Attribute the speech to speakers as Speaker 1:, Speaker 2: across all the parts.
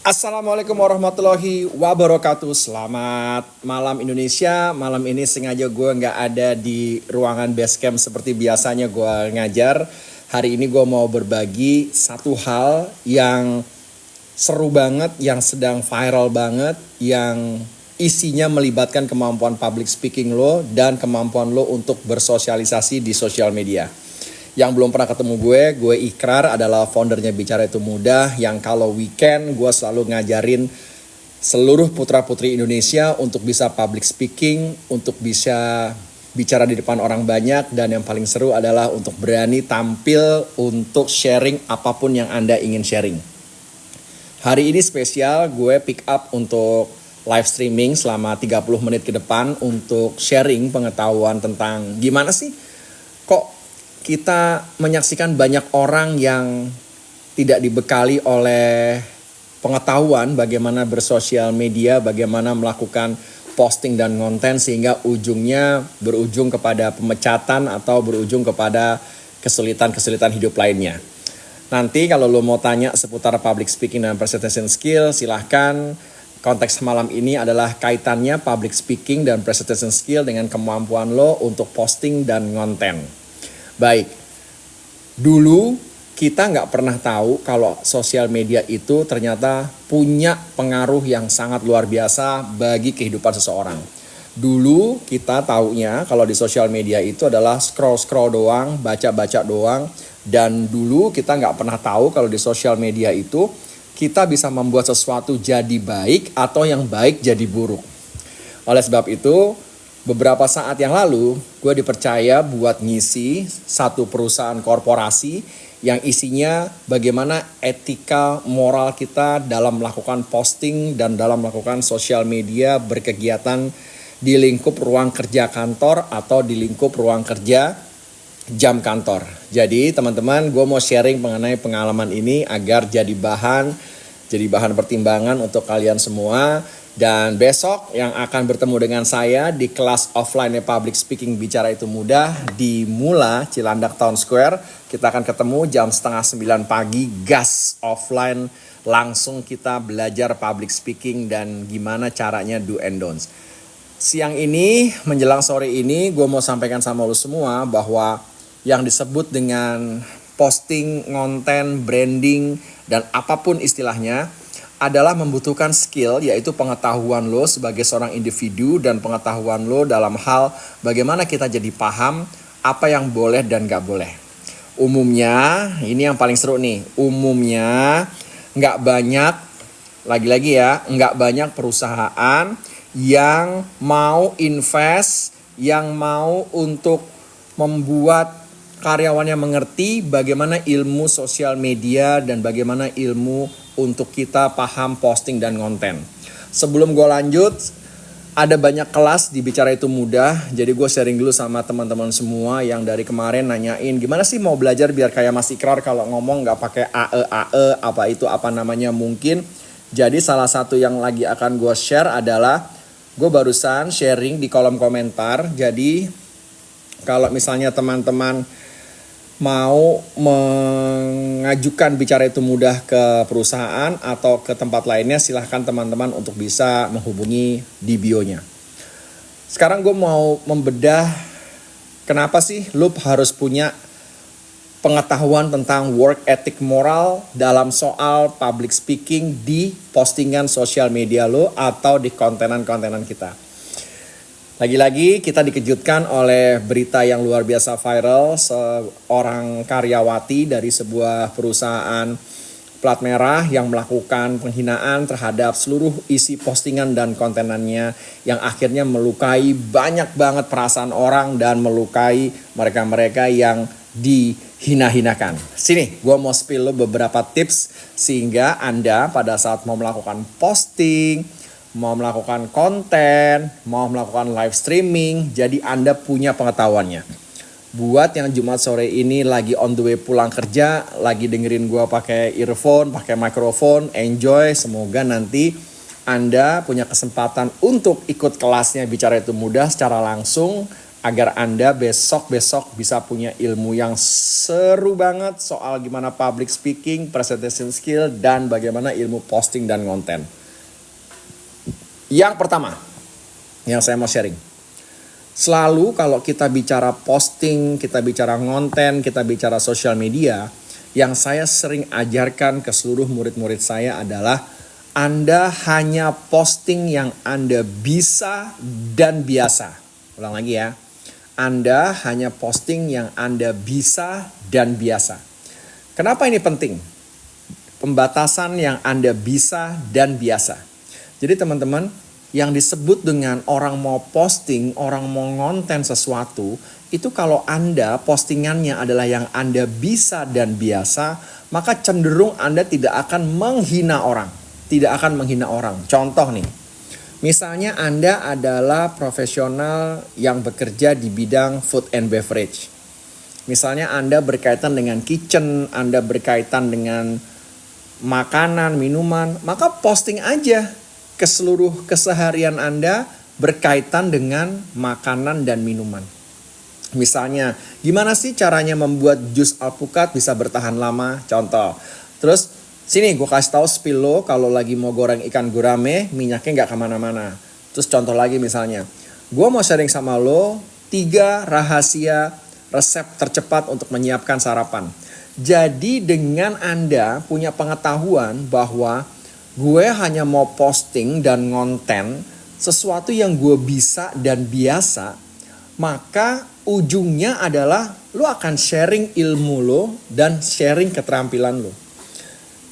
Speaker 1: Assalamualaikum warahmatullahi wabarakatuh. Selamat malam Indonesia. Malam ini sengaja gue nggak ada di ruangan basecamp seperti biasanya gue ngajar. Hari ini gue mau berbagi satu hal yang seru banget, yang sedang viral banget, yang isinya melibatkan kemampuan public speaking lo dan kemampuan lo untuk bersosialisasi di sosial media. Yang belum pernah ketemu gue Ikrar adalah foundernya Bicara Itu Mudah, yang kalau weekend gue selalu ngajarin seluruh putra-putri Indonesia untuk bisa public speaking, untuk bisa bicara di depan orang banyak, dan yang paling seru adalah untuk berani tampil untuk sharing apapun yang Anda ingin sharing. Hari ini spesial, gue pick up untuk live streaming selama 30 menit ke depan untuk sharing pengetahuan tentang gimana sih kok kita menyaksikan banyak orang yang tidak dibekali oleh pengetahuan bagaimana bersosial media, bagaimana melakukan posting dan konten, sehingga ujungnya berujung kepada pemecatan atau berujung kepada kesulitan-kesulitan hidup lainnya. Nanti kalau lo mau tanya seputar public speaking dan presentation skill, silahkan. Konteks malam ini adalah kaitannya public speaking dan presentation skill dengan kemampuan lo untuk posting dan konten. Baik, dulu kita nggak pernah tahu kalau sosial media itu ternyata punya pengaruh yang sangat luar biasa bagi kehidupan seseorang. Dulu kita taunya kalau di sosial media itu adalah scroll-scroll doang, baca-baca doang. Dan dulu kita nggak pernah tahu kalau di sosial media itu kita bisa membuat sesuatu jadi baik atau yang baik jadi buruk. Oleh sebab itu, beberapa saat yang lalu, gue dipercaya buat ngisi satu perusahaan korporasi yang isinya bagaimana etika moral kita dalam melakukan posting dan dalam melakukan sosial media, berkegiatan di lingkup ruang kerja kantor atau di lingkup ruang kerja jam kantor. Jadi teman-teman, gue mau sharing mengenai pengalaman ini agar jadi bahan pertimbangan untuk kalian semua. Dan besok yang akan bertemu dengan saya di kelas offline public speaking Bicara Itu Mudah di Mula Cilandak Town Square. Kita akan ketemu jam 8:30 pagi, gas offline, langsung kita belajar public speaking dan gimana caranya do and don'ts. Siang ini menjelang sore ini gue mau sampaikan sama lo semua bahwa yang disebut dengan posting, konten, branding, dan apapun istilahnya adalah membutuhkan skill, yaitu pengetahuan lo sebagai seorang individu dan pengetahuan lo dalam hal bagaimana kita jadi paham apa yang boleh dan gak boleh. Umumnya, ini yang paling seru nih, umumnya gak banyak, lagi-lagi ya, gak banyak perusahaan yang mau invest, yang mau untuk membuat karyawannya mengerti bagaimana ilmu sosial media dan bagaimana ilmu untuk kita paham posting dan konten. Sebelum gue lanjut, ada banyak kelas di Bicara Itu Mudah. Jadi gue sharing dulu sama teman-teman semua yang dari kemarin nanyain gimana sih mau belajar biar kayak Mas Ikrar kalau ngomong gak pakai AE, apa itu apa namanya mungkin. Jadi salah satu yang lagi akan gue share adalah gue barusan sharing di kolom komentar. Jadi kalau misalnya teman-teman mau mengajukan Bicara Itu Mudah ke perusahaan atau ke tempat lainnya, silahkan teman-teman untuk bisa menghubungi di bio-nya. Sekarang gue mau membedah kenapa sih lu harus punya pengetahuan tentang work ethic moral dalam soal public speaking di postingan sosial media lo atau di kontenan-kontenan kita. Lagi-lagi kita dikejutkan oleh berita yang luar biasa viral, seorang karyawati dari sebuah perusahaan plat merah yang melakukan penghinaan terhadap seluruh isi postingan dan kontenannya, yang akhirnya melukai banyak banget perasaan orang dan melukai mereka-mereka yang dihina-hinakan. Sini, gue mau spill lo beberapa tips sehingga Anda pada saat mau melakukan posting, mau melakukan konten, mau melakukan live streaming, jadi Anda punya pengetahuannya. Buat yang Jumat sore ini lagi on the way pulang kerja, lagi dengerin gue pakai earphone, pakai mikrofon, enjoy. Semoga nanti Anda punya kesempatan untuk ikut kelasnya Bicara Itu Mudah secara langsung agar Anda besok-besok bisa punya ilmu yang seru banget soal gimana public speaking, presentation skill, dan bagaimana ilmu posting dan konten. Yang pertama, yang saya mau sharing. Selalu kalau kita bicara posting, kita bicara konten, kita bicara social media, yang saya sering ajarkan ke seluruh murid-murid saya adalah Anda hanya posting yang Anda bisa dan biasa. Ulang lagi ya. Anda hanya posting yang Anda bisa dan biasa. Kenapa ini penting? Pembatasan yang Anda bisa dan biasa. Jadi teman-teman, yang disebut dengan orang mau posting, orang mau ngonten sesuatu, itu kalau Anda postingannya adalah yang Anda bisa dan biasa, maka cenderung Anda tidak akan menghina orang. Tidak akan menghina orang. Contoh nih, misalnya Anda adalah profesional yang bekerja di bidang food and beverage. Misalnya Anda berkaitan dengan kitchen, Anda berkaitan dengan makanan, minuman, maka posting aja ke seluruh keseharian Anda berkaitan dengan makanan dan minuman. Misalnya, gimana sih caranya membuat jus alpukat bisa bertahan lama? Contoh. Terus, sini gue kasih tahu spill lo kalau lagi mau goreng ikan gurame, minyaknya nggak kemana-mana. Terus contoh lagi misalnya, gue mau sharing sama lo 3 rahasia resep tercepat untuk menyiapkan sarapan. Jadi dengan Anda punya pengetahuan bahwa gue hanya mau posting dan ngonten sesuatu yang gue bisa dan biasa, maka ujungnya adalah lo akan sharing ilmu lo dan sharing keterampilan lo.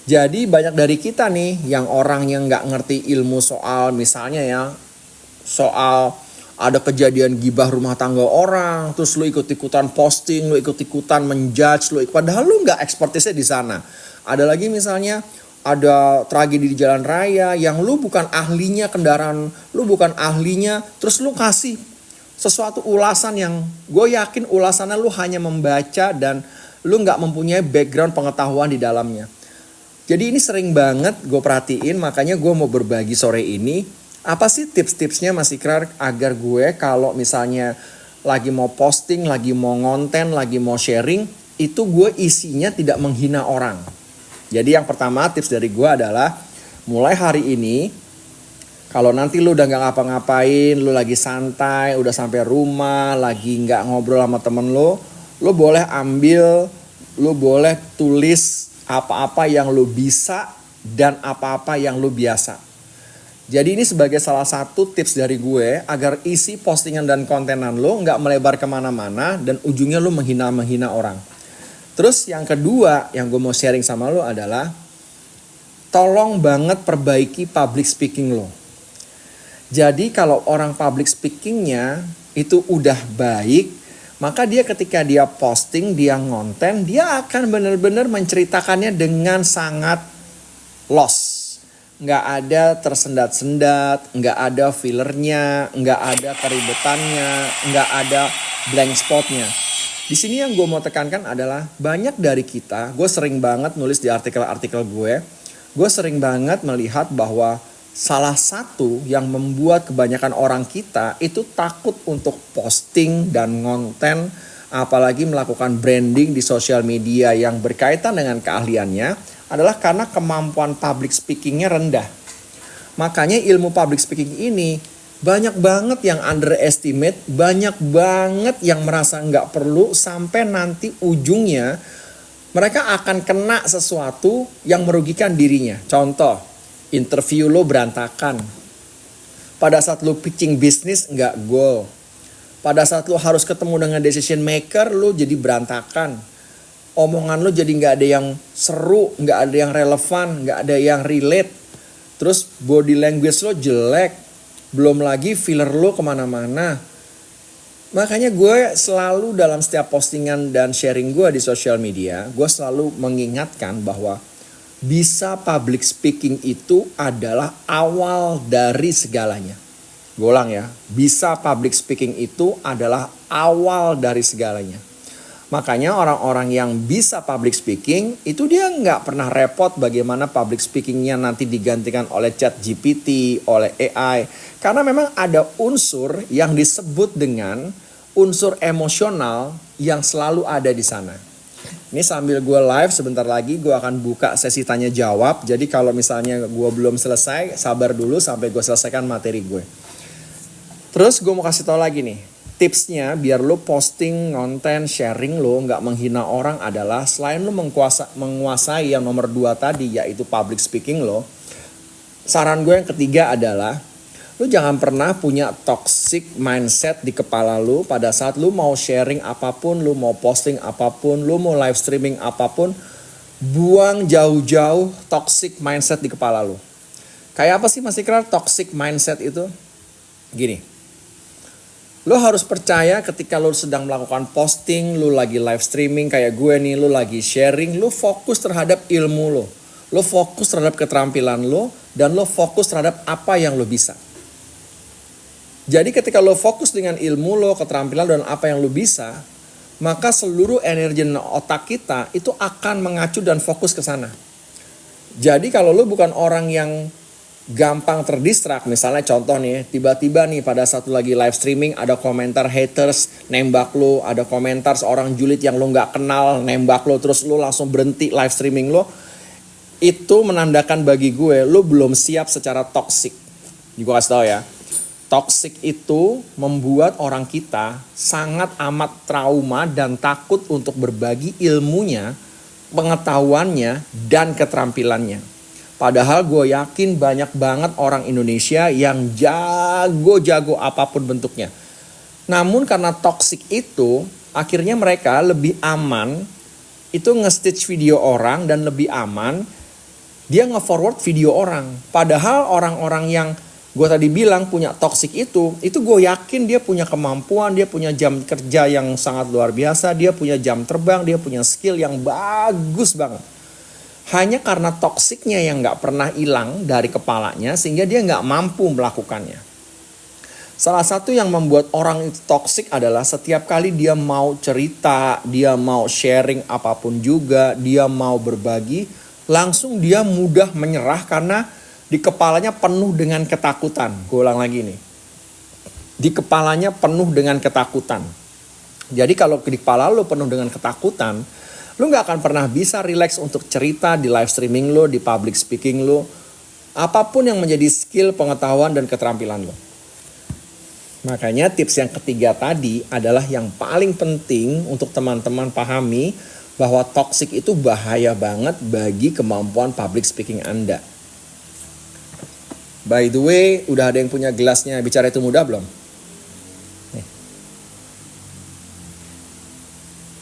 Speaker 1: Jadi banyak dari kita nih yang orang yang gak ngerti ilmu soal misalnya ya, soal ada kejadian gibah rumah tangga orang, terus lo ikut-ikutan posting, lo ikut-ikutan menjudge, padahal lo gak expertise di sana. Ada lagi misalnya ada tragedi di jalan raya yang lu bukan ahlinya kendaraan, lu bukan ahlinya, terus lu kasih sesuatu ulasan yang gue yakin ulasannya lu hanya membaca dan lu gak mempunyai background pengetahuan di dalamnya. Jadi ini sering banget gue perhatiin, makanya gue mau berbagi sore ini. Apa sih tips-tipsnya Mas Ikrar agar gue kalau misalnya lagi mau posting, lagi mau ngonten, lagi mau sharing, itu gue isinya tidak menghina orang. Jadi yang pertama tips dari gue adalah mulai hari ini kalau nanti lu udah gak ngapa-ngapain, lu lagi santai, udah sampai rumah, lagi gak ngobrol sama temen lu boleh ambil, lu boleh tulis apa-apa yang lu bisa dan apa-apa yang lu biasa. Jadi ini sebagai salah satu tips dari gue agar isi postingan dan kontenan lu gak melebar kemana-mana dan ujungnya lu menghina-menghina orang. Terus yang kedua yang gue mau sharing sama lo adalah tolong banget perbaiki public speaking lo. Jadi kalau orang public speakingnya itu udah baik, maka dia ketika dia posting, dia ngonten, dia akan benar-benar menceritakannya dengan sangat loss. Nggak ada tersendat-sendat, nggak ada fillernya, nggak ada keribetannya, nggak ada blank spotnya. Di sini yang gue mau tekankan adalah banyak dari kita, gue sering banget nulis di artikel-artikel gue sering banget melihat bahwa salah satu yang membuat kebanyakan orang kita itu takut untuk posting dan ngonten, apalagi melakukan branding di sosial media yang berkaitan dengan keahliannya adalah karena kemampuan public speakingnya rendah. Makanya ilmu public speaking ini banyak banget yang underestimate, banyak banget yang merasa nggak perlu sampai nanti ujungnya mereka akan kena sesuatu yang merugikan dirinya. Contoh, interview lo berantakan. Pada saat lo pitching bisnis nggak goal. Pada saat lo harus ketemu dengan decision maker lo jadi berantakan. Omongan lo jadi nggak ada yang seru, nggak ada yang relevan, nggak ada yang relate. Terus body language lo jelek. Belum lagi filler lo kemana-mana. Makanya gue selalu dalam setiap postingan dan sharing gue di sosial media, gue selalu mengingatkan bahwa bisa public speaking itu adalah awal dari segalanya. Gue ulang ya, bisa public speaking itu adalah awal dari segalanya. Makanya orang-orang yang bisa public speaking itu dia nggak pernah repot bagaimana public speakingnya nanti digantikan oleh ChatGPT, oleh AI. Karena memang ada unsur yang disebut dengan unsur emosional yang selalu ada di sana. Ini sambil gue live sebentar lagi gue akan buka sesi tanya jawab. Jadi kalau misalnya gue belum selesai, sabar dulu sampai gue selesaikan materi gue. Terus gue mau kasih tau lagi nih, tipsnya biar lo posting konten sharing lo nggak menghina orang adalah selain lo menguasai yang nomor 2 tadi yaitu public speaking lo. Saran gue yang ketiga adalah lu jangan pernah punya toxic mindset di kepala lu pada saat lu mau sharing apapun, lu mau posting apapun, lu mau live streaming apapun. Buang jauh-jauh toxic mindset di kepala lu. Kayak apa sih Mas Ikrar toxic mindset itu? Gini, lu harus percaya ketika lu sedang melakukan posting, lu lagi live streaming kayak gue nih, lu lagi sharing, lu fokus terhadap ilmu lu. Lu fokus terhadap keterampilan lu dan lu fokus terhadap apa yang lu bisa. Jadi ketika lo fokus dengan ilmu lo, keterampilan dan apa yang lo bisa, maka seluruh energi otak kita itu akan mengacu dan fokus ke sana. Jadi kalau lo bukan orang yang gampang terdistrak, misalnya contoh nih, tiba-tiba nih pada saat lo lagi live streaming ada komentar haters nembak lo, ada komentar seorang julid yang lo nggak kenal nembak lo, terus lo langsung berhenti live streaming lo, itu menandakan bagi gue lo belum siap secara toksik. Gue kasih tau ya. Toxic itu membuat orang kita sangat amat trauma dan takut untuk berbagi ilmunya, pengetahuannya, dan keterampilannya. Padahal gue yakin banyak banget orang Indonesia yang jago-jago apapun bentuknya. Namun karena toxic itu, akhirnya mereka lebih aman itu nge-stitch video orang dan lebih aman dia nge-forward video orang. Padahal orang-orang yang gue tadi bilang punya toxic itu gue yakin dia punya kemampuan, dia punya jam kerja yang sangat luar biasa, dia punya jam terbang, dia punya skill yang bagus banget. Hanya karena toksiknya yang gak pernah hilang dari kepalanya sehingga dia gak mampu melakukannya. Salah satu yang membuat orang itu toksik adalah setiap kali dia mau cerita, dia mau sharing apapun juga, dia mau berbagi, langsung dia mudah menyerah karena di kepalanya penuh dengan ketakutan. Gue ulang lagi nih. Di kepalanya penuh dengan ketakutan. Jadi kalau di kepala lo penuh dengan ketakutan, lo gak akan pernah bisa relax untuk cerita di live streaming lo, di public speaking lo. Apapun yang menjadi skill, pengetahuan, dan keterampilan lo. Makanya tips yang ketiga tadi adalah yang paling penting untuk teman-teman pahami bahwa toxic itu bahaya banget bagi kemampuan public speaking Anda. By the way, udah ada yang punya gelasnya Bicara Itu Mudah belum? Nih.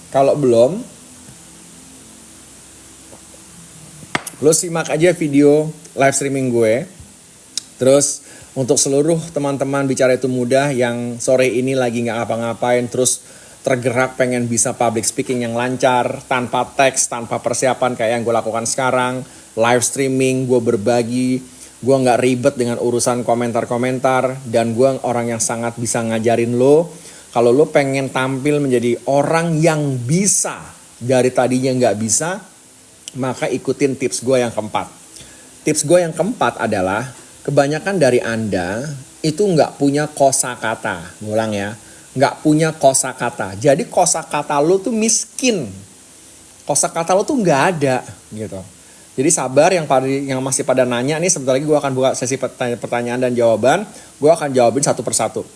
Speaker 1: Kalau belum, lo simak aja video live streaming gue. Terus untuk seluruh teman-teman Bicara Itu Mudah yang sore ini lagi gak ngapa-ngapain, terus tergerak pengen bisa public speaking yang lancar, tanpa teks, tanpa persiapan kayak yang gue lakukan sekarang, live streaming, gue berbagi, gue gak ribet dengan urusan komentar-komentar, dan gue orang yang sangat bisa ngajarin lo. Kalau lo pengen tampil menjadi orang yang bisa dari tadinya gak bisa, maka ikutin tips gue yang keempat. Tips gue yang keempat adalah kebanyakan dari Anda itu gak punya kosakata. Ngulang ya, gak punya kosakata. Jadi kosakata lo tuh miskin. Kosakata lo tuh gak ada gitu. Jadi sabar yang masih pada nanya nih, sebentar lagi gue akan buka sesi pertanyaan dan jawaban. Gue akan jawabin satu persatu.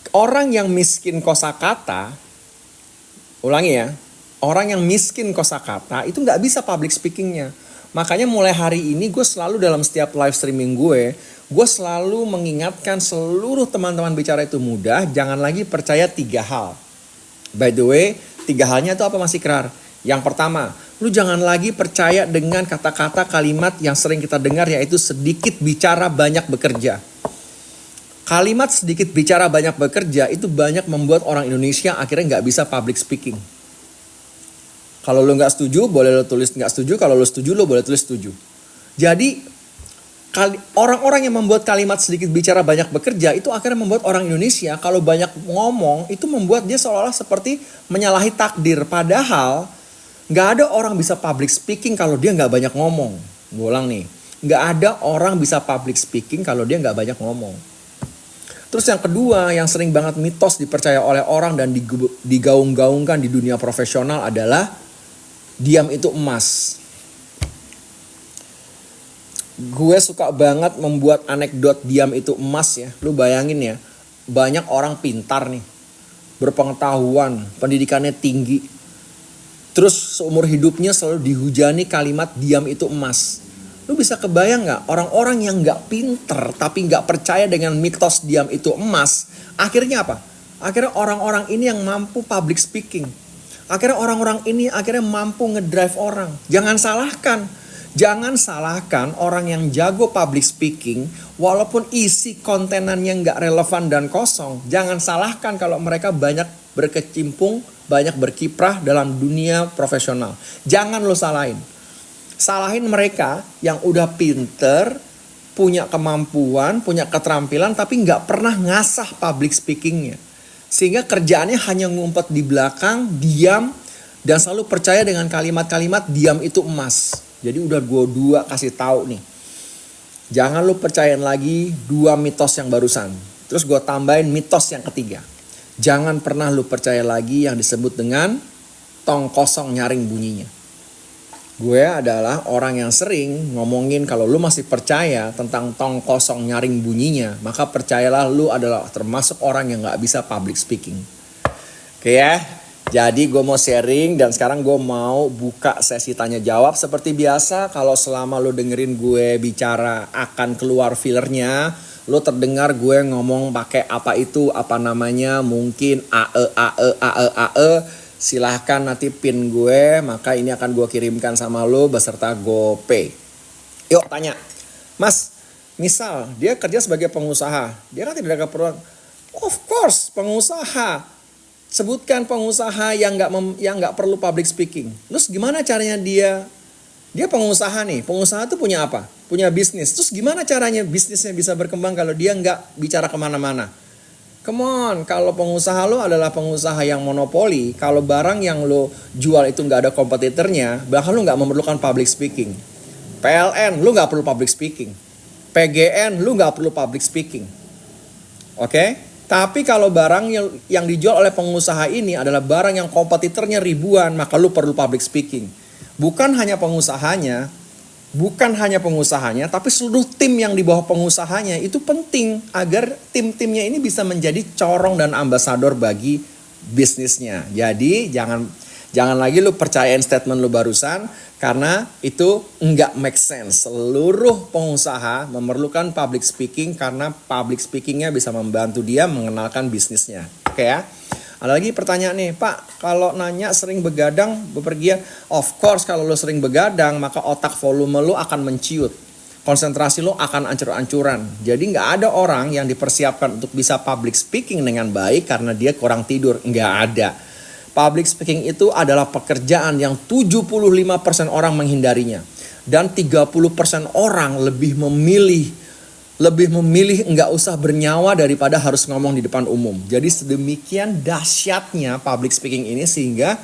Speaker 1: Orang yang miskin kosakata, ulangi ya, orang yang miskin kosakata itu gak bisa public speakingnya. Makanya mulai hari ini gue selalu dalam setiap live streaming gue selalu mengingatkan seluruh teman-teman Bicara Itu Mudah, jangan lagi percaya 3 hal. By the way, 3 halnya itu apa Mas Ikrar? Yang pertama, lu jangan lagi percaya dengan kata-kata kalimat yang sering kita dengar yaitu sedikit bicara banyak bekerja. Kalimat sedikit bicara banyak bekerja itu banyak membuat orang Indonesia akhirnya gak bisa public speaking. Kalau lu gak setuju boleh lu tulis gak setuju, kalau lu setuju lu boleh tulis setuju. Jadi orang-orang yang membuat kalimat sedikit bicara banyak bekerja itu akhirnya membuat orang Indonesia kalau banyak ngomong itu membuat dia seolah-olah seperti menyalahi takdir. Padahal gak ada orang bisa public speaking kalau dia gak banyak ngomong. Gue ulang nih, gak ada orang bisa public speaking kalau dia gak banyak ngomong. Terus yang kedua yang sering banget mitos dipercaya oleh orang dan digaung-gaungkan di dunia profesional adalah diam itu emas. Gue suka banget membuat anekdot diam itu emas ya. Lu bayangin ya, banyak orang pintar nih, berpengetahuan, pendidikannya tinggi. Terus seumur hidupnya selalu dihujani kalimat diam itu emas. Lu bisa kebayang gak orang-orang yang gak pinter tapi gak percaya dengan mitos diam itu emas. Akhirnya apa? Akhirnya orang-orang ini yang mampu public speaking. Akhirnya orang-orang ini akhirnya mampu ngedrive orang. Jangan salahkan orang yang jago public speaking walaupun isi kontenannya nggak relevan dan kosong. Jangan salahkan kalau mereka banyak berkecimpung, banyak berkiprah dalam dunia profesional. Jangan lo salahin. Salahin mereka yang udah pinter, punya kemampuan, punya keterampilan tapi nggak pernah ngasah public speakingnya. Sehingga kerjaannya hanya ngumpet di belakang, diam, dan selalu percaya dengan kalimat-kalimat diam itu emas. Jadi udah gue kasih tahu nih. Jangan lu percayain lagi 2 mitos yang barusan. Terus gue tambahin mitos yang ketiga. Jangan pernah lu percaya lagi yang disebut dengan tong kosong nyaring bunyinya. Gue adalah orang yang sering ngomongin kalau lu masih percaya tentang tong kosong nyaring bunyinya, maka percayalah lu adalah termasuk orang yang gak bisa public speaking. Oke ya. Jadi gue mau sharing dan sekarang gue mau buka sesi tanya jawab. Seperti biasa kalau selama lo dengerin gue bicara akan keluar fillernya. Lo terdengar gue ngomong pakai apa itu, apa namanya, mungkin AE. Silahkan nanti pin gue, maka ini akan gue kirimkan sama lo beserta GoPay. Yuk tanya, Mas, misal dia kerja sebagai pengusaha. Dia kan tidak ada keperluan. Of course pengusaha. Sebutkan pengusaha yang nggak perlu public speaking. Terus gimana caranya dia pengusaha nih. Pengusaha tuh punya apa? Punya bisnis. Terus gimana caranya bisnisnya bisa berkembang kalau dia nggak bicara kemana-mana? Come on, kalau pengusaha lo adalah pengusaha yang monopoli, kalau barang yang lo jual itu nggak ada kompetitornya, bahkan lo nggak memerlukan public speaking. PLN lo nggak perlu public speaking. PGN lo nggak perlu public speaking. Oke? Tapi kalau barang yang dijual oleh pengusaha ini adalah barang yang kompetitornya ribuan, maka lu perlu public speaking. Bukan hanya pengusahanya, tapi seluruh tim yang di bawah pengusahanya itu penting agar tim-timnya ini bisa menjadi corong dan ambasador bagi bisnisnya. Jadi jangan lagi lu percayain statement lu barusan karena itu enggak make sense. Seluruh pengusaha memerlukan public speaking karena public speakingnya bisa membantu dia mengenalkan bisnisnya. Oke ya. Ada lagi pertanyaan nih, Pak, kalau nanya sering begadang, bepergian, of course kalau lu sering begadang maka otak volume lu akan menciut. Konsentrasi lu akan ancur-ancuran. Jadi nggak ada orang yang dipersiapkan untuk bisa public speaking dengan baik karena dia kurang tidur. Nggak ada. Public speaking itu adalah pekerjaan yang 75% orang menghindarinya. Dan 30% orang lebih memilih nggak usah bernyawa daripada harus ngomong di depan umum. Jadi sedemikian dahsyatnya public speaking ini sehingga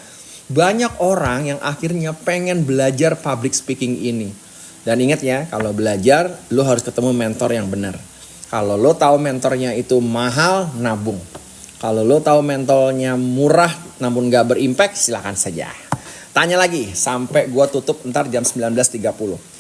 Speaker 1: banyak orang yang akhirnya pengen belajar public speaking ini. Dan ingat ya, kalau belajar lo harus ketemu mentor yang benar. Kalau lo tahu mentornya itu mahal, nabung. Kalau lo tahu mentornya murah namun gak berimpact, silakan saja. Tanya lagi sampai gue tutup ntar jam 19.30.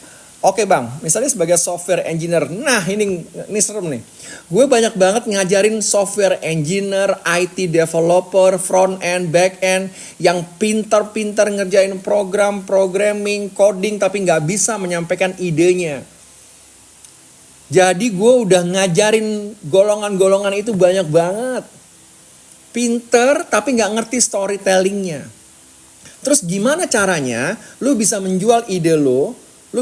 Speaker 1: Oke bang, misalnya sebagai software engineer. Nah ini serem nih. Gue banyak banget ngajarin software engineer, IT developer, front end, back end. Yang pintar-pintar ngerjain program, programming, coding tapi gak bisa menyampaikan idenya. Jadi gue udah ngajarin golongan-golongan itu banyak banget. Pinter tapi gak ngerti storytellingnya. Terus gimana caranya lu bisa menjual ide lu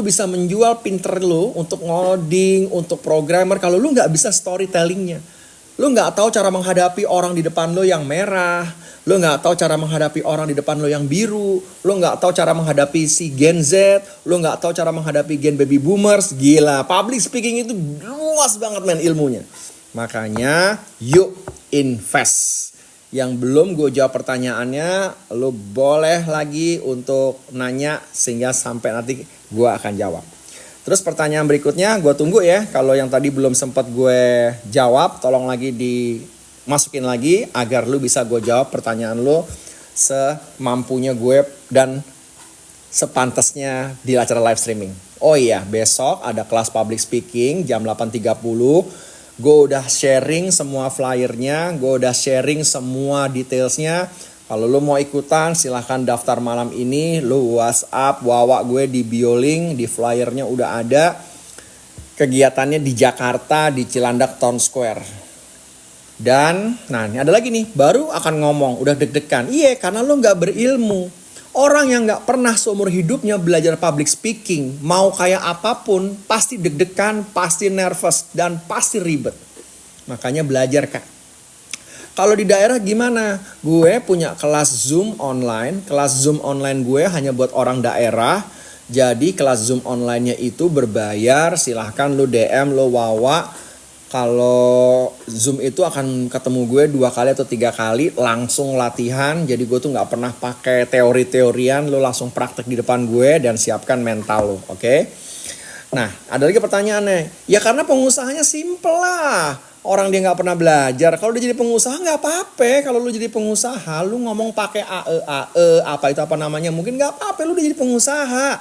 Speaker 1: bisa menjual pinter lu untuk ngoding, untuk programmer kalau lu gak bisa storytellingnya. Lu gak tahu cara menghadapi orang di depan lu yang merah, lu gak tahu cara menghadapi orang di depan lu yang biru, lu gak tahu cara menghadapi si Gen Z, lu gak tahu cara menghadapi Gen Baby Boomers. Gila, public speaking itu luas banget men ilmunya. Makanya yuk invest. Yang belum gue jawab pertanyaannya, lo boleh lagi untuk nanya sehingga sampai nanti gue akan jawab. Terus pertanyaan berikutnya gue tunggu ya. Kalau yang tadi belum sempat gue jawab, tolong lagi dimasukin lagi agar lu bisa gue jawab pertanyaan lu semampunya gue dan sepantasnya di acara live streaming. Oh iya, besok ada kelas public speaking jam 8.30. Gue udah sharing semua flyernya, gue udah sharing semua detailsnya. Kalau lu mau ikutan silahkan daftar malam ini. Lu WhatsApp Wawa gue di bio link, di flyernya udah ada. Kegiatannya di Jakarta, di Cilandak Town Square. Dan, nah ini ada lagi nih, baru akan ngomong, udah deg-degan. Iya, karena lu gak berilmu. Orang yang gak pernah seumur hidupnya belajar public speaking, mau kayak apapun, pasti deg-degan, pasti nervous, dan pasti ribet. Makanya belajar, Kak. Kalau di daerah gimana? Gue punya kelas Zoom online. Kelas Zoom online gue hanya buat orang daerah. Jadi kelas Zoom online-nya itu berbayar. Silahkan lu DM, lu Wawa. Kalau Zoom itu akan ketemu gue 2 kali atau 3 kali langsung latihan. Jadi gue tuh gak pernah pakai teori-teorian. Lo langsung praktek di depan gue dan siapkan mental lo, oke? Nah, ada lagi pertanyaannya. Ya karena pengusahanya simple lah. Orang dia gak pernah belajar. Kalau dia jadi pengusaha gak apa-apa. Kalau lo jadi pengusaha, lo ngomong pakai AE, apa itu apa namanya. Mungkin gak apa-apa, lo udah jadi pengusaha.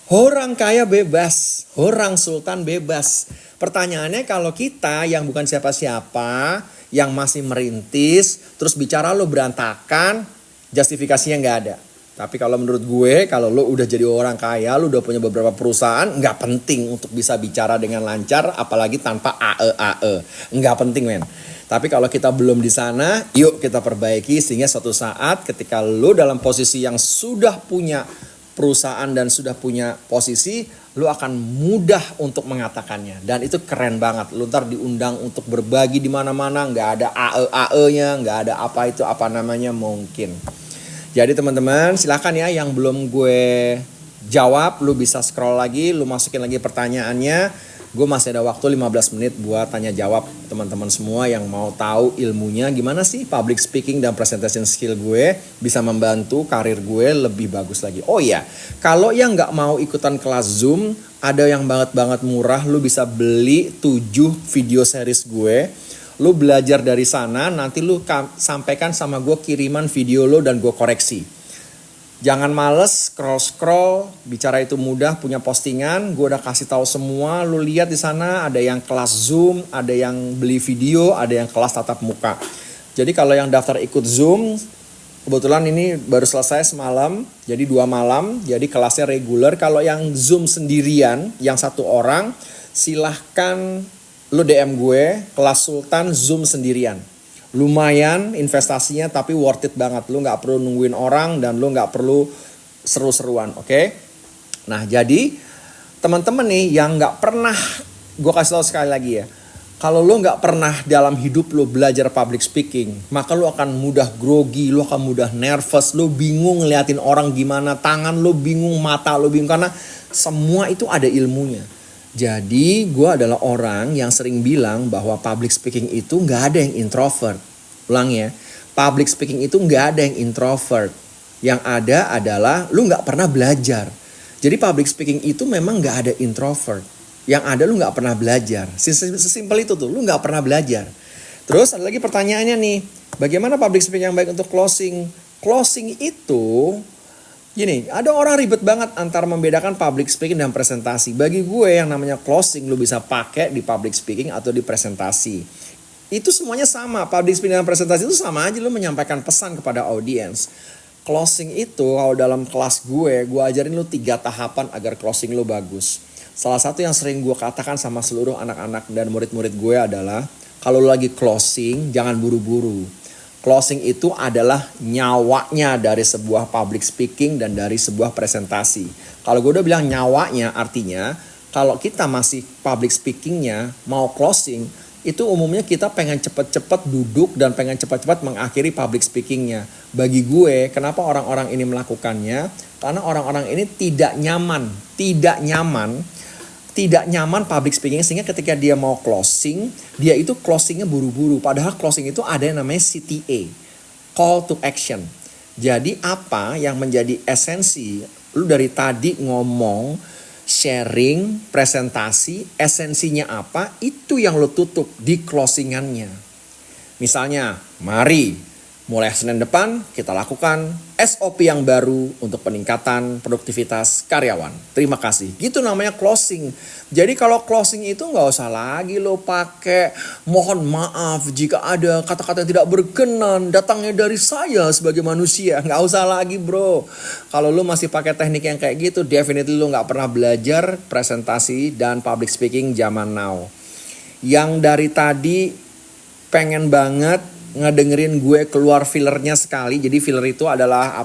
Speaker 1: Orang kaya bebas, orang sultan bebas. Pertanyaannya kalau kita yang bukan siapa-siapa, yang masih merintis, terus bicara lo berantakan, justifikasinya nggak ada. Tapi kalau menurut gue, kalau lo udah jadi orang kaya, lo udah punya beberapa perusahaan, nggak penting untuk bisa bicara dengan lancar, apalagi tanpa AE. Nggak penting, men. Tapi kalau kita belum di sana, yuk kita perbaiki sehingga suatu saat ketika lo dalam posisi yang sudah punya perusahaan dan sudah punya posisi, lu akan mudah untuk mengatakannya. Dan itu keren banget. Lu ntar diundang untuk berbagi di mana-mana, nggak ada AE-nya, nggak ada apa itu apa namanya mungkin. Jadi teman-teman silakan ya yang belum gue jawab, lu bisa scroll lagi, lu masukin lagi pertanyaannya. Gue masih ada waktu 15 menit buat tanya jawab teman-teman semua yang mau tahu ilmunya gimana sih public speaking dan presentation skill gue bisa membantu karir gue lebih bagus lagi. Oh iya, kalau yang gak mau ikutan kelas Zoom, ada yang banget murah, lu bisa beli 7 video series gue. Lu belajar dari sana, nanti lu sampaikan sama gue kiriman video lo dan gue koreksi. Jangan males scroll, bicara itu mudah, punya postingan, gue udah kasih tahu semua, lu lihat di sana ada yang kelas Zoom, ada yang beli video, ada yang kelas tatap muka. Jadi kalau yang daftar ikut Zoom, kebetulan ini baru selesai semalam, jadi 2 malam, jadi kelasnya reguler. Kalau yang Zoom sendirian, yang 1 orang, silahkan lu DM gue, kelas Sultan Zoom sendirian. Lumayan investasinya tapi worth it banget. Lu gak perlu nungguin orang dan lu gak perlu seru-seruan, oke? Nah jadi teman-teman nih yang gak pernah, gue kasih tau sekali lagi ya. Kalau lu gak pernah dalam hidup lu belajar public speaking, maka lu akan mudah grogi, lu akan mudah nervous, lu bingung ngeliatin orang gimana, tangan lu bingung, mata lu bingung, karena semua itu ada ilmunya. Jadi gue adalah orang yang sering bilang bahwa public speaking itu gak ada yang introvert. Ulang ya, public speaking itu gak ada yang introvert. Yang ada adalah lu gak pernah belajar. Jadi public speaking itu memang gak ada introvert. Yang ada lu gak pernah belajar. Sesimpel itu tuh, lu gak pernah belajar. Terus ada lagi pertanyaannya nih, bagaimana public speaking yang baik untuk closing? Closing itu gini, ada orang ribet banget antara membedakan public speaking dan presentasi. Bagi gue yang namanya closing lu bisa pakai di public speaking atau di presentasi. Itu semuanya sama, public speaking dan presentasi itu sama aja, lu menyampaikan pesan kepada audiens. Closing itu kalau dalam kelas gue ajarin lu 3 tahapan agar closing lu bagus. Salah satu yang sering gue katakan sama seluruh anak-anak dan murid-murid gue adalah kalau lu lagi closing jangan buru-buru. Closing itu adalah nyawanya dari sebuah public speaking dan dari sebuah presentasi. Kalau gue udah bilang nyawanya artinya kalau kita masih public speakingnya mau closing itu umumnya kita pengen cepet-cepet duduk dan pengen cepet-cepet mengakhiri public speakingnya. Bagi gue kenapa orang-orang ini melakukannya? Karena orang-orang ini tidak nyaman public speaking sehingga ketika dia mau closing, dia itu closingnya buru-buru. Padahal closing itu ada yang namanya CTA, call to action. Jadi apa yang menjadi esensi lu dari tadi ngomong sharing, presentasi, esensinya apa, itu yang lo tutup di closingannya. Misalnya, mari mulai Senin depan kita lakukan SOP yang baru untuk peningkatan produktivitas karyawan. Terima kasih. Gitu namanya closing. Jadi kalau closing itu nggak usah lagi lo pakai mohon maaf jika ada kata-kata yang tidak berkenan datangnya dari saya sebagai manusia. Nggak usah lagi bro. Kalau lo masih pakai teknik yang kayak gitu, definitely lo nggak pernah belajar presentasi dan public speaking zaman now. Yang dari tadi pengen banget ngedengerin gue keluar fillernya sekali. Jadi filler itu adalah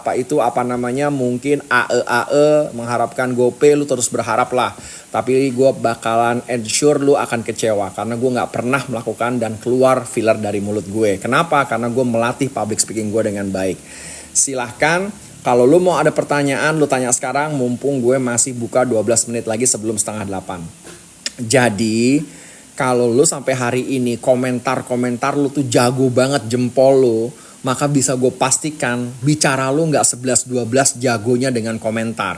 Speaker 1: mungkin AE mengharapkan GoPay, lu terus berharap lah. Tapi gue bakalan ensure lu akan kecewa karena gue gak pernah melakukan dan keluar filler dari mulut gue. Kenapa? Karena gue melatih public speaking gue dengan baik. Silahkan kalau lu mau ada pertanyaan lu tanya sekarang, mumpung gue masih buka 12 menit lagi sebelum 7:30. Jadi kalau lu sampai hari ini komentar lu tuh jago banget jempol lu, maka bisa gue pastikan bicara lu gak 11-12 jagonya dengan komentar.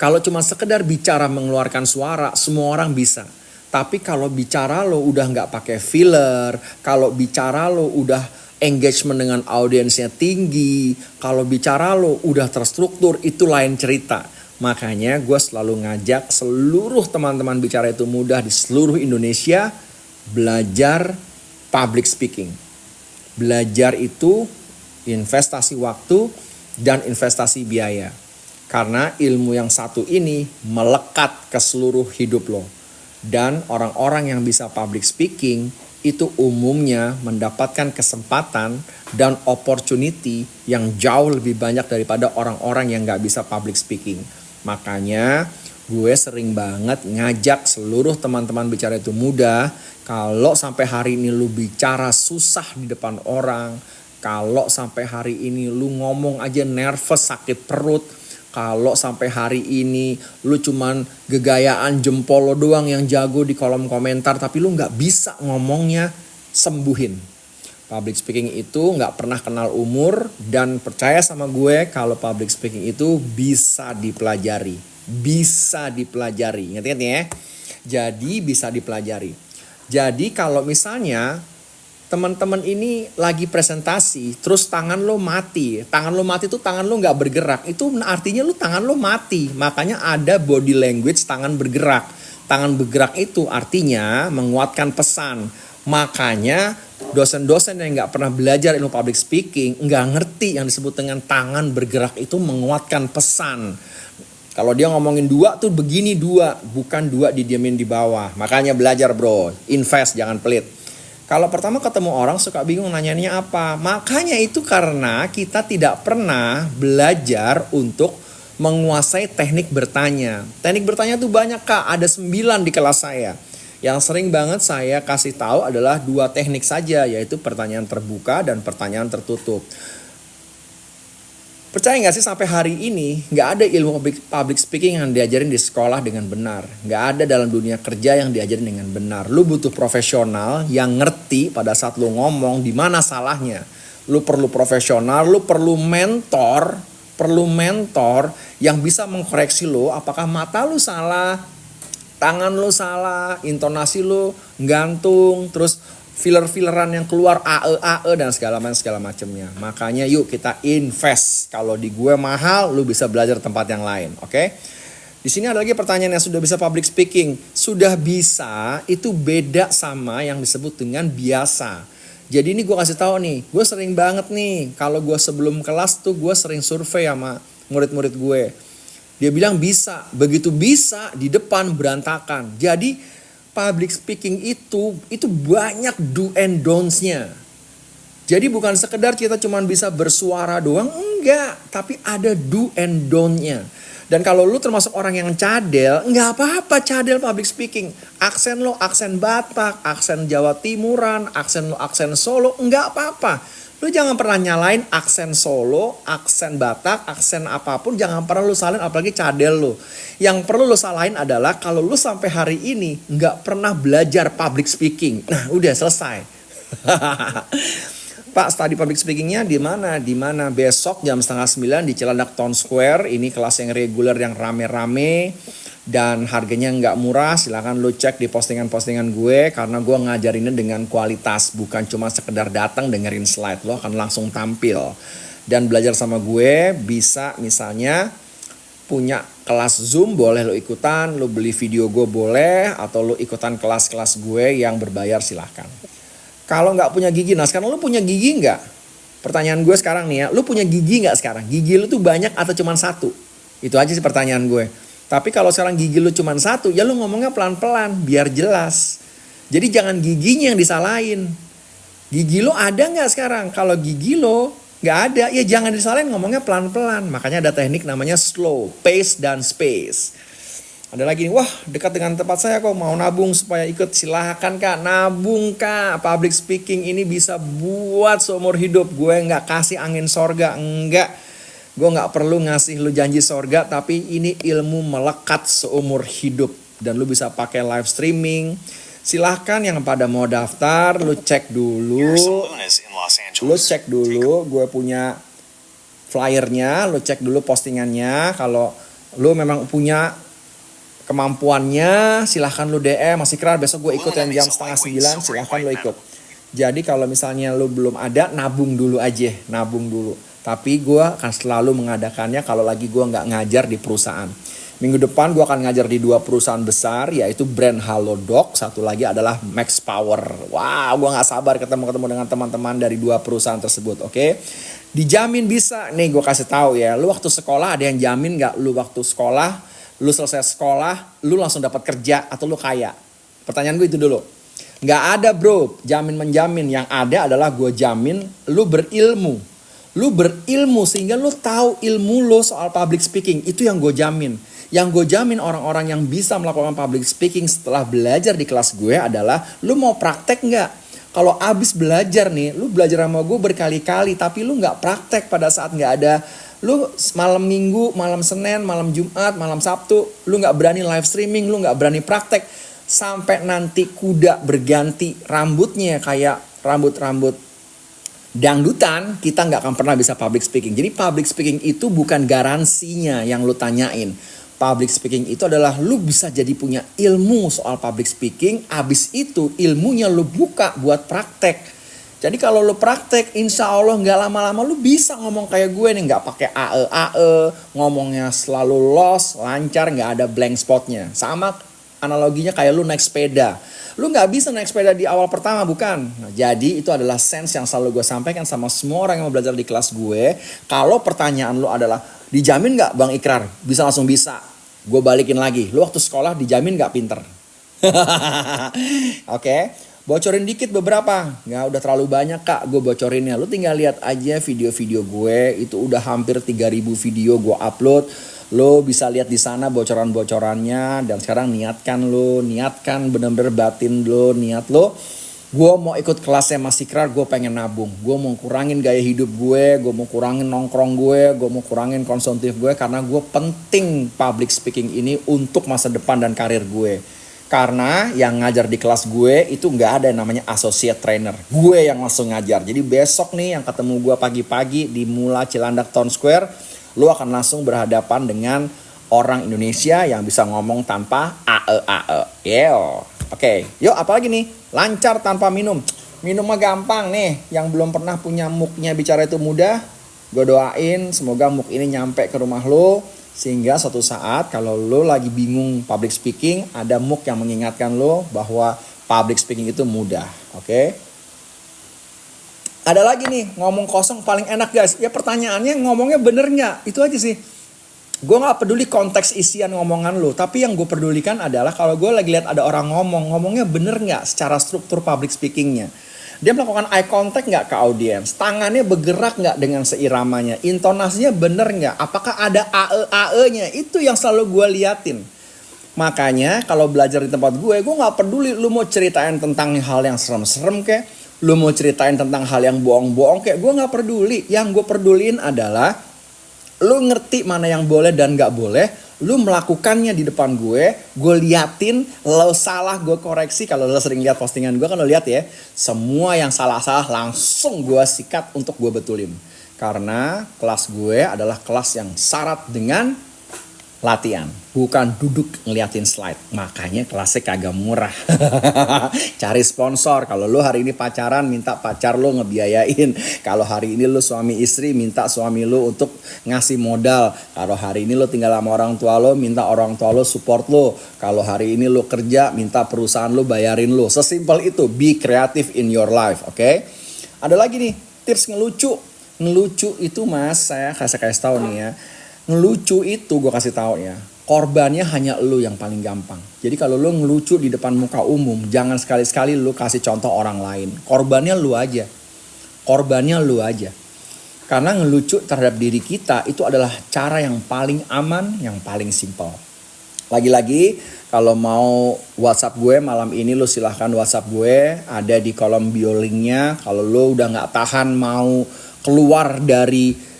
Speaker 1: Kalau cuma sekedar bicara mengeluarkan suara, semua orang bisa. Tapi kalau bicara lo udah gak pakai filler, kalau bicara lo udah engagement dengan audiensnya tinggi, kalau bicara lo udah terstruktur, itu lain cerita. Makanya gue selalu ngajak seluruh teman-teman bicara itu mudah di seluruh Indonesia belajar public speaking. Belajar itu investasi waktu dan investasi biaya. Karena ilmu yang satu ini melekat ke seluruh hidup lo. Dan orang-orang yang bisa public speaking itu umumnya mendapatkan kesempatan dan opportunity yang jauh lebih banyak daripada orang-orang yang gak bisa public speaking. Makanya gue sering banget ngajak seluruh teman-teman bicara itu mudah. Kalau sampai hari ini lu bicara susah di depan orang, kalau sampai hari ini lu ngomong aja nervous, sakit perut, kalau sampai hari ini lu cuman gegayaan jempol lo doang yang jago di kolom komentar tapi lu gak bisa ngomongnya, sembuhin. Public speaking itu gak pernah kenal umur dan percaya sama gue kalau public speaking itu bisa dipelajari. Bisa dipelajari, ingat-ingat ya. Jadi bisa dipelajari. Jadi kalau misalnya teman-teman ini lagi presentasi terus tangan lo mati. Tangan lo mati itu tangan lo gak bergerak. Itu artinya lo tangan lo mati. Makanya ada body language tangan bergerak. Tangan bergerak itu artinya menguatkan pesan. Makanya dosen-dosen yang gak pernah belajar ilmu public speaking gak ngerti yang disebut dengan tangan bergerak itu menguatkan pesan. Kalau dia ngomongin dua tuh begini dua, bukan dua didiamin di bawah. Makanya belajar bro, invest jangan pelit. Kalau pertama ketemu orang suka bingung nanyanya apa. Makanya itu karena kita tidak pernah belajar untuk menguasai teknik bertanya. Teknik bertanya tuh banyak kak, ada 9 di kelas saya. Yang sering banget saya kasih tahu adalah 2 teknik saja, yaitu pertanyaan terbuka dan pertanyaan tertutup. Percaya gak sih sampai hari ini gak ada ilmu public speaking yang diajarin di sekolah dengan benar. Gak ada dalam dunia kerja yang diajarin dengan benar. Lu butuh profesional yang ngerti pada saat lu ngomong di mana salahnya. Lu perlu profesional, lu perlu mentor yang bisa mengkoreksi lu apakah mata lu salah, tangan lu salah, intonasi lu gantung, terus filler-filleran yang keluar AE dan segala macamnya. Makanya yuk kita invest. Kalau di gue mahal, lu bisa belajar tempat yang lain, oke? Di sini ada lagi pertanyaan yang sudah bisa public speaking. Sudah bisa itu beda sama yang disebut dengan biasa. Jadi ini gue kasih tahu nih, gue sering banget nih kalau gue sebelum kelas tuh gue sering survei sama murid-murid gue. Dia bilang bisa, begitu bisa di depan berantakan. Jadi public speaking itu banyak do and don'ts-nya. Jadi bukan sekedar kita cuma bisa bersuara doang, enggak. Tapi ada do and don't-nya. Dan kalau lu termasuk orang yang cadel, enggak apa-apa cadel public speaking. Aksen lo aksen Batak, aksen Jawa Timuran, aksen lo aksen Solo, enggak apa-apa. Lu jangan pernah nyalain aksen Solo, aksen Batak, aksen apapun jangan pernah lu salahin apalagi cadel lu. Yang perlu lu salahin adalah kalau lu sampai hari ini nggak pernah belajar public speaking. Nah, udah selesai. Pak, study public speakingnya di mana? Di mana? Besok jam 8:30 di Cilandak Town Square. Ini kelas yang reguler yang rame-rame. dan harganya nggak murah. Silahkan lu cek di postingan-postingan gue, karena gue ngajarinnya dengan kualitas, bukan cuma sekedar datang dengerin slide. Lo akan langsung tampil dan belajar sama gue. Bisa misalnya punya kelas Zoom, boleh lo ikutan, lo beli video gue boleh, atau lo ikutan kelas-kelas gue yang berbayar, silahkan. Kalau nggak punya gigi, nah sekarang lo punya gigi nggak? Pertanyaan gue sekarang nih ya, lo punya gigi nggak sekarang? Gigi lo tuh banyak atau cuma satu? Itu aja sih pertanyaan gue. Tapi kalau sekarang gigi lo cuma satu, ya lo ngomongnya pelan-pelan biar jelas. Jadi jangan giginya yang disalahin. Gigi lo ada nggak sekarang? Kalau gigi lo nggak ada, ya jangan disalahin, ngomongnya pelan-pelan. Makanya ada teknik namanya slow, pace dan space. Ada lagi nih, wah dekat dengan tempat saya kok, mau nabung supaya ikut, silahkan kak, nabung kak. Public speaking ini bisa buat seumur hidup. Gue nggak kasih angin sorga, enggak. Gue nggak perlu ngasih lu janji sorga, tapi ini ilmu melekat seumur hidup. Dan lu bisa pakai live streaming. Silahkan yang pada mau daftar, lu cek dulu. Lu cek dulu, gue punya flyernya, lu cek dulu postingannya. Kalau lu memang punya kemampuannya, silahkan lu DM, masih kerar besok gue ikut yang jam 8:30, silahkan lu ikut. Jadi kalau misalnya lu belum ada, nabung dulu aja, nabung dulu. Tapi gue akan selalu mengadakannya kalau lagi gue nggak ngajar di perusahaan. Minggu depan gue akan ngajar di 2 perusahaan besar, yaitu brand Halodoc, satu lagi adalah Max Power. Wah, gue nggak sabar ketemu dengan teman-teman dari 2 perusahaan tersebut, oke? Dijamin bisa, nih gue kasih tahu ya, lu waktu sekolah ada yang jamin nggak lu waktu sekolah, lu selesai sekolah, lu langsung dapat kerja atau lu kaya? Pertanyaan gue itu dulu. Nggak ada bro, jamin menjamin. Yang ada adalah gue jamin lu berilmu. Lu berilmu sehingga lu tahu ilmu lu soal public speaking. Itu yang gue jamin. Yang gue jamin orang-orang yang bisa melakukan public speaking setelah belajar di kelas gue adalah lu mau praktek nggak? Kalau abis belajar nih, lu belajar sama gue berkali-kali tapi lu nggak praktek pada saat nggak ada. Lu malam Minggu, malam Senin, malam Jumat, malam Sabtu, lu gak berani live streaming, lu gak berani praktek. Sampai nanti kuda berganti rambutnya kayak rambut-rambut dangdutan, kita gak akan pernah bisa public speaking. Jadi public speaking itu bukan garansinya yang lu tanyain. Public speaking itu adalah lu bisa jadi punya ilmu soal public speaking, abis itu ilmunya lu buka buat praktek. Jadi kalau lu praktek, insya Allah nggak lama-lama lu bisa ngomong kayak gue nih, nggak pakai ngomongnya selalu los, lancar, nggak ada blank spotnya. Sama analoginya kayak lu naik sepeda. Lu nggak bisa naik sepeda di awal pertama, bukan? Nah, jadi itu adalah sense yang selalu gue sampaikan sama semua orang yang mau belajar di kelas gue. Kalau pertanyaan lu adalah, dijamin nggak Bang Ikrar? Bisa langsung bisa. Gue balikin lagi, lu waktu sekolah dijamin nggak pinter? Oke. Bocorin dikit beberapa, nggak udah terlalu banyak kak gue bocorinnya. Lu tinggal lihat aja video-video gue, itu udah hampir 3.000 video gue upload. Lo bisa lihat di sana bocoran-bocorannya. Dan sekarang niatkan bener-bener batin lo, niat lo. Gue mau ikut kelasnya Mas Ikrar, gue pengen nabung. Gue mau kurangin gaya hidup gue mau kurangin nongkrong gue mau kurangin konsumtif gue. Karena gue penting public speaking ini untuk masa depan dan karir gue. Karena yang ngajar di kelas gue itu gak ada yang namanya associate trainer. Gue yang langsung ngajar. Jadi besok nih yang ketemu gue pagi-pagi di Mula Cilandak Town Square, lo akan langsung berhadapan dengan orang Indonesia yang bisa ngomong tanpa Oke, yuk apalagi nih? Lancar tanpa minum. Minum mah gampang nih. Yang belum pernah punya muknya bicara itu mudah. Gue doain semoga muk ini nyampe ke rumah lo. Sehingga suatu saat kalau lo lagi bingung public speaking, ada MOOC yang mengingatkan lo bahwa public speaking itu mudah. Oke? Ada lagi nih, ngomong kosong paling enak guys. Ya pertanyaannya ngomongnya bener gak? Itu aja sih. Gue gak peduli konteks isian ngomongan lo. Tapi yang gue pedulikan adalah kalau gue lagi lihat ada orang ngomongnya bener gak secara struktur public speakingnya. Dia melakukan eye contact nggak ke audiens? Tangannya bergerak nggak dengan seiramanya? Intonasinya bener nggak? Apakah ada AE-nya? Itu yang selalu gue liatin. Makanya kalau belajar di tempat gue nggak peduli lu mau ceritain tentang hal yang serem-serem kayak, lu mau ceritain tentang hal yang bohong-bohong kayak, gue nggak peduli. Yang gue peduliin adalah lu ngerti mana yang boleh dan nggak boleh. Lu melakukannya di depan gue liatin, lo salah gue koreksi. Kalau lo sering lihat postingan gue kan lo lihat ya, semua yang salah-salah langsung gue sikat untuk gue betulin. Karena kelas gue adalah kelas yang syarat dengan latihan, bukan duduk ngeliatin slide. Makanya kelasnya kagak murah. Cari sponsor. Kalau lu hari ini pacaran, minta pacar lu ngebiayain. Kalau hari ini lu suami istri, minta suami lu untuk ngasih modal. Kalau hari ini lu tinggal sama orang tua lu, minta orang tua lu support lu. Kalau hari ini lu kerja, minta perusahaan lu bayarin lu. Sesimpel itu. Be creative in your life, oke? Ada lagi nih tips ngelucu. Ngelucu itu mas, saya kasih tahu nih ya. Ngelucu itu gue kasih tahu ya, korbannya hanya lu yang paling gampang. Jadi kalau lu ngelucu di depan muka umum, jangan sekali-sekali lu kasih contoh orang lain. Korbannya lu aja. Korbannya lu aja. Karena ngelucu terhadap diri kita itu adalah cara yang paling aman, yang paling simpel. Lagi-lagi kalau mau WhatsApp gue malam ini, lu silahkan WhatsApp gue, ada di kolom bio linknya. Kalau lu udah gak tahan mau keluar dari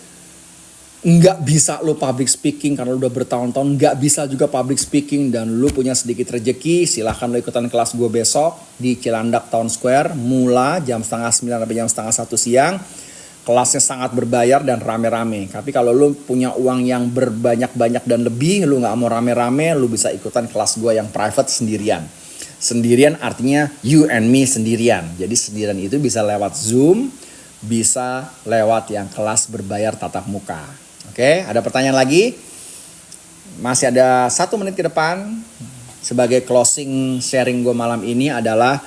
Speaker 1: nggak bisa lo public speaking karena lo udah bertahun-tahun nggak bisa juga public speaking dan lo punya sedikit rezeki, silahkan lo ikutan kelas gue besok di Cilandak Town Square, mula jam 8:30 sampai jam 12:30 siang. Kelasnya sangat berbayar dan rame-rame. Tapi kalau lo punya uang yang berbanyak-banyak dan lebih, lo nggak mau rame-rame, lo bisa ikutan kelas gue yang private sendirian. Sendirian artinya you and me sendirian. Jadi sendirian itu bisa lewat Zoom, bisa lewat yang kelas berbayar tatap muka. Oke, ada pertanyaan lagi? Masih ada 1 menit ke depan. Sebagai closing sharing gue malam ini adalah,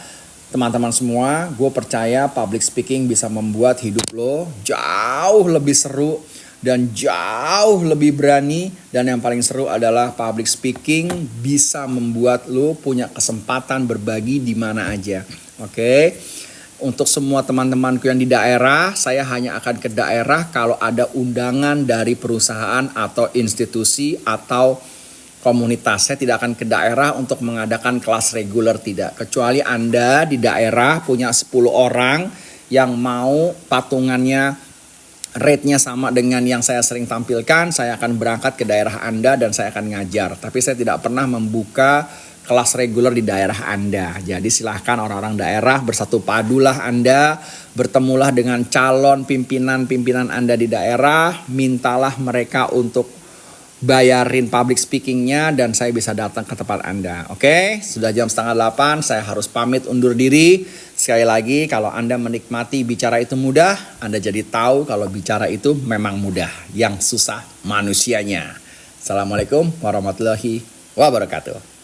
Speaker 1: teman-teman semua, gue percaya public speaking bisa membuat hidup lo jauh lebih seru dan jauh lebih berani. Dan yang paling seru adalah public speaking bisa membuat lo punya kesempatan berbagi di mana aja. Oke. Untuk semua teman-temanku yang di daerah, saya hanya akan ke daerah kalau ada undangan dari perusahaan atau institusi atau komunitas. Saya tidak akan ke daerah untuk mengadakan kelas reguler, tidak. Kecuali Anda di daerah punya 10 orang yang mau patungannya rate-nya sama dengan yang saya sering tampilkan, saya akan berangkat ke daerah Anda dan saya akan ngajar. Tapi saya tidak pernah membuka kelas reguler di daerah Anda. Jadi silahkan orang-orang daerah bersatu padulah Anda, bertemulah dengan calon pimpinan-pimpinan Anda di daerah, mintalah mereka untuk bayarin public speakingnya dan saya bisa datang ke tempat Anda. Oke, sudah jam 7:30, saya harus pamit undur diri. Sekali lagi, kalau Anda menikmati bicara itu mudah, Anda jadi tahu kalau bicara itu memang mudah. Yang susah manusianya. Assalamualaikum warahmatullahi wabarakatuh.